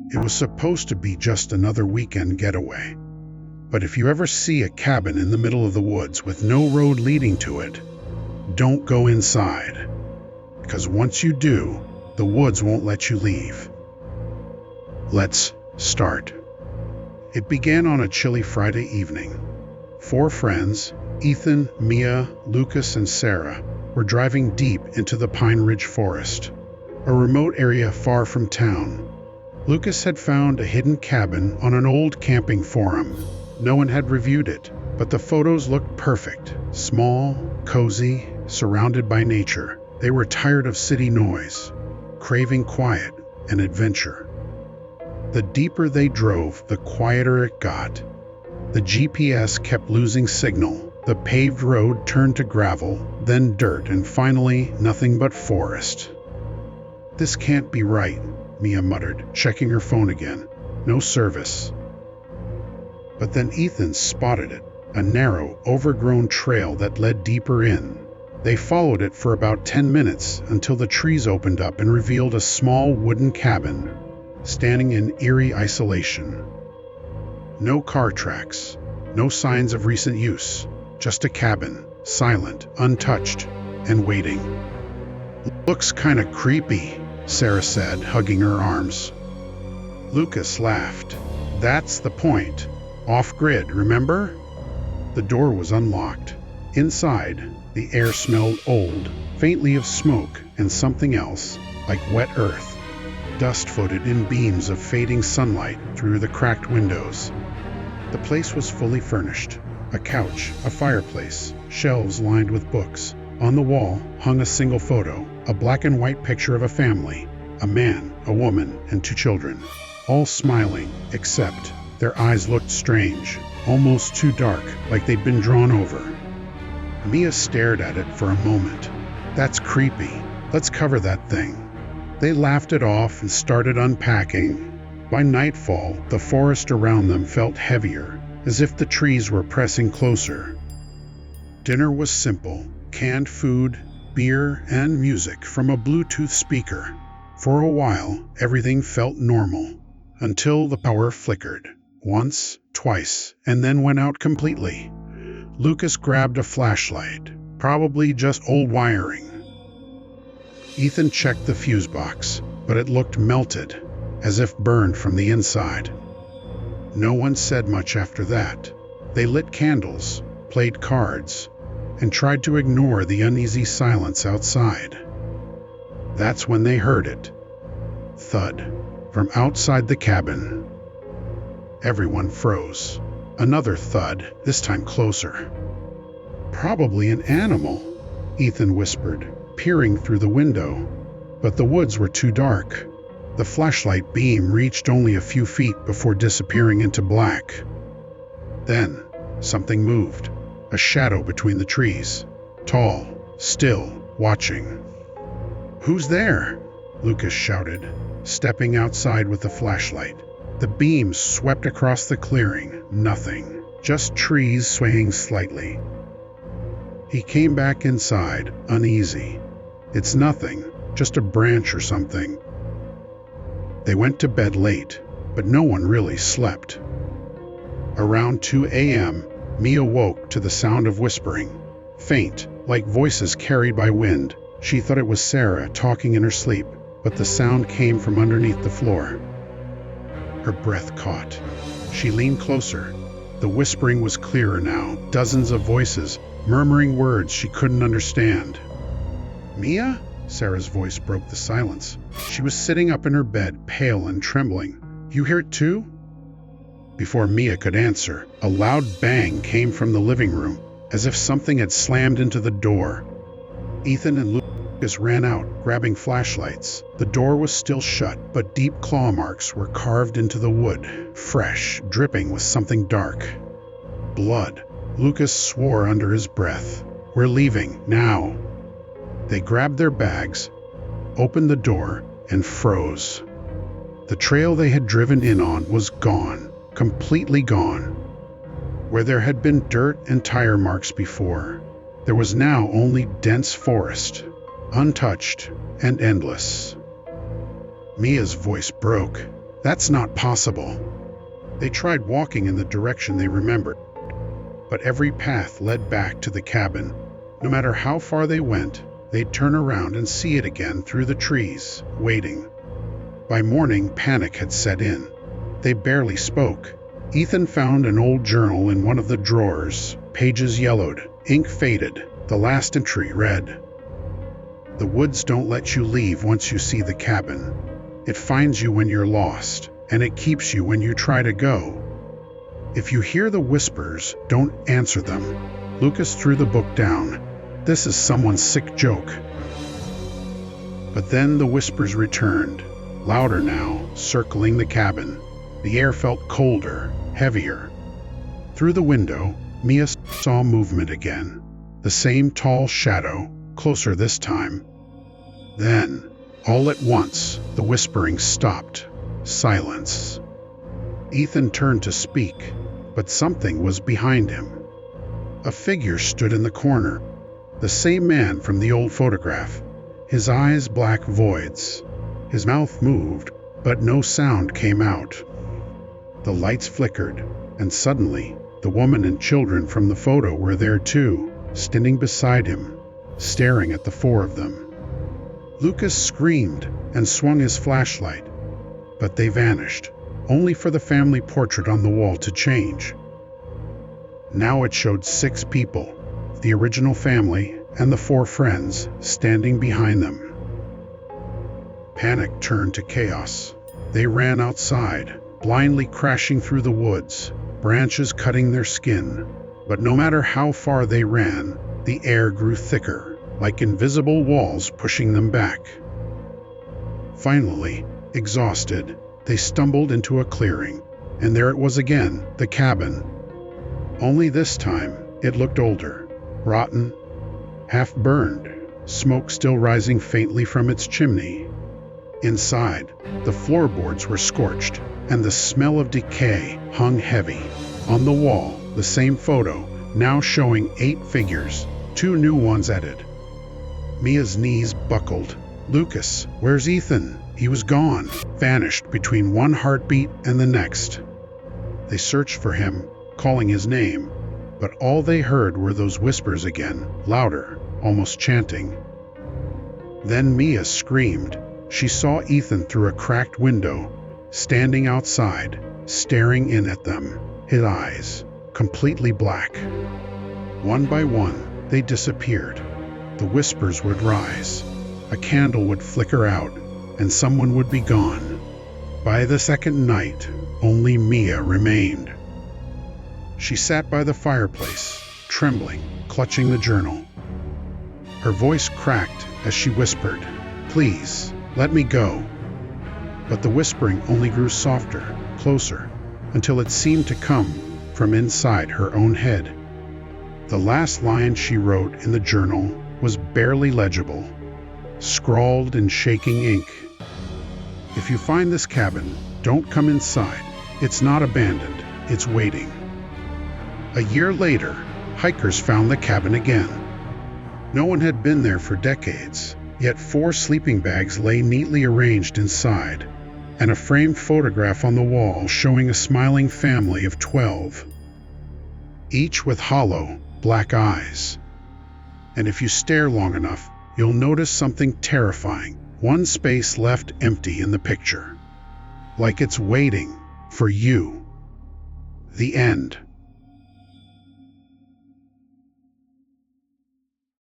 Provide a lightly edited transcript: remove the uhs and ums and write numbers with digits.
It was supposed to be just another weekend getaway. But if you ever see a cabin in the middle of the woods with no road leading to it, don't go inside. Because once you do, the woods won't let you leave. Let's start. It began on a chilly Friday evening. 4 friends, Ethan, Mia, Lucas, and Sarah, were driving deep into the Pine Ridge Forest, a remote area far from town. Lucas had found a hidden cabin on an old camping forum. No one had reviewed it, but the photos looked perfect. Small, cozy, surrounded by nature. They were tired of city noise, craving quiet and adventure. The deeper they drove, the quieter it got. The GPS kept losing signal. The paved road turned to gravel, then dirt, and finally nothing but forest. "This can't be right," Mia muttered, checking her phone again. No service. But then Ethan spotted it, a narrow, overgrown trail that led deeper in. They followed it for about 10 minutes until the trees opened up and revealed a small wooden cabin, standing in eerie isolation. No car tracks, no signs of recent use, just a cabin, silent, untouched, and waiting. "Looks kinda creepy," Sarah said, hugging her arms. Lucas laughed. "That's the point. Off-grid, remember?" The door was unlocked. Inside, the air smelled old, faintly of smoke and something else, like wet earth. Dust floated in beams of fading sunlight through the cracked windows. The place was fully furnished. A couch, a fireplace, shelves lined with books. On the wall hung a single photo, a black and white picture of a family, a man, a woman, and 2 children, all smiling, except their eyes looked strange, almost too dark, like they'd been drawn over. Mia stared at it for a moment. "That's creepy. Let's cover that thing." They laughed it off and started unpacking. By nightfall, the forest around them felt heavier, as if the trees were pressing closer. Dinner was simple: canned food, beer, and music from a Bluetooth speaker. For a while, everything felt normal, until the power flickered. Once, twice, and then went out completely. Lucas grabbed a flashlight, probably just old wiring. Ethan checked the fuse box, but it looked melted, as if burned from the inside. No one said much after that. They lit candles, played cards, and tried to ignore the uneasy silence outside. That's when they heard it. Thud, from outside the cabin. Everyone froze. Another thud, this time closer. "Probably an animal," Ethan whispered, peering through the window. But the woods were too dark. The flashlight beam reached only a few feet before disappearing into black. Then, something moved. A shadow between the trees. Tall, still, watching. "Who's there?" Lucas shouted, stepping outside with the flashlight. The beam swept across the clearing. Nothing. Just trees swaying slightly. He came back inside, uneasy. "It's nothing. Just a branch or something." They went to bed late, but no one really slept. Around 2 a.m., Mia woke to the sound of whispering. Faint, like voices carried by wind. She thought it was Sarah talking in her sleep, but the sound came from underneath the floor. Her breath caught. She leaned closer. The whispering was clearer now, dozens of voices, murmuring words she couldn't understand. "Mia?" Sarah's voice broke the silence. She was sitting up in her bed, pale and trembling. "You hear it too?" Before Mia could answer, a loud bang came from the living room, as if something had slammed into the door. Ethan and Lucas ran out, grabbing flashlights. The door was still shut, but deep claw marks were carved into the wood, fresh, dripping with something dark. Blood. Lucas swore under his breath. "We're leaving, now." They grabbed their bags, opened the door, and froze. The trail they had driven in on was gone, completely gone. Where there had been dirt and tire marks before, there was now only dense forest, untouched and endless. Mia's voice broke. That's not possible. They tried walking in the direction they remembered, but every path led back to the cabin. No matter how far they went, they'd turn around and see it again through the trees, waiting. By morning, panic had set in. They barely spoke. Ethan found an old journal in one of the drawers, pages yellowed, ink faded. The last entry read, "The woods don't let you leave once you see the cabin. It finds you when you're lost, and it keeps you when you try to go. If you hear the whispers, don't answer them." Lucas threw the book down. This is someone's sick joke. But then the whispers returned, louder now, circling the cabin. The air felt colder, heavier. Through the window, Mia saw movement again. The same tall shadow, closer this time. Then, all at once, the whispering stopped. Silence. Ethan turned to speak, but something was behind him. A figure stood in the corner. The same man from the old photograph. His eyes black voids. His mouth moved, but no sound came out. The lights flickered, and suddenly, the woman and children from the photo were there too, standing beside him, staring at the four of them. Lucas screamed and swung his flashlight, but they vanished, only for the family portrait on the wall to change. Now it showed 6 people, the original family and the 4 friends, standing behind them. Panic turned to chaos. They ran outside, blindly crashing through the woods, branches cutting their skin. But no matter how far they ran, the air grew thicker, like invisible walls pushing them back. Finally, exhausted, they stumbled into a clearing, and there it was again, the cabin. Only this time, it looked older, rotten, half-burned, smoke still rising faintly from its chimney. Inside, the floorboards were scorched, and the smell of decay hung heavy. On the wall, the same photo, now showing 8 figures, 2 new ones added. Mia's knees buckled. Lucas, where's Ethan? He was gone, vanished between one heartbeat and the next. They searched for him, calling his name, but all they heard were those whispers again, louder, almost chanting. Then Mia screamed. She saw Ethan through a cracked window, standing outside, staring in at them, his eyes completely black. One by one, they disappeared. The whispers would rise, a candle would flicker out, and someone would be gone. By the second night, only Mia remained. She sat by the fireplace, trembling, clutching the journal. Her voice cracked as she whispered, "Please, let me go." But the whispering only grew softer, closer, until it seemed to come from inside her own head. The last line she wrote in the journal was barely legible, scrawled in shaking ink. "If you find this cabin, don't come inside. It's not abandoned, it's waiting." A year later, hikers found the cabin again. No one had been there for decades, yet 4 sleeping bags lay neatly arranged inside, and a framed photograph on the wall showing a smiling family of 12, each with hollow, black eyes. And if you stare long enough, you'll notice something terrifying. One space left empty in the picture, like it's waiting for you. The end.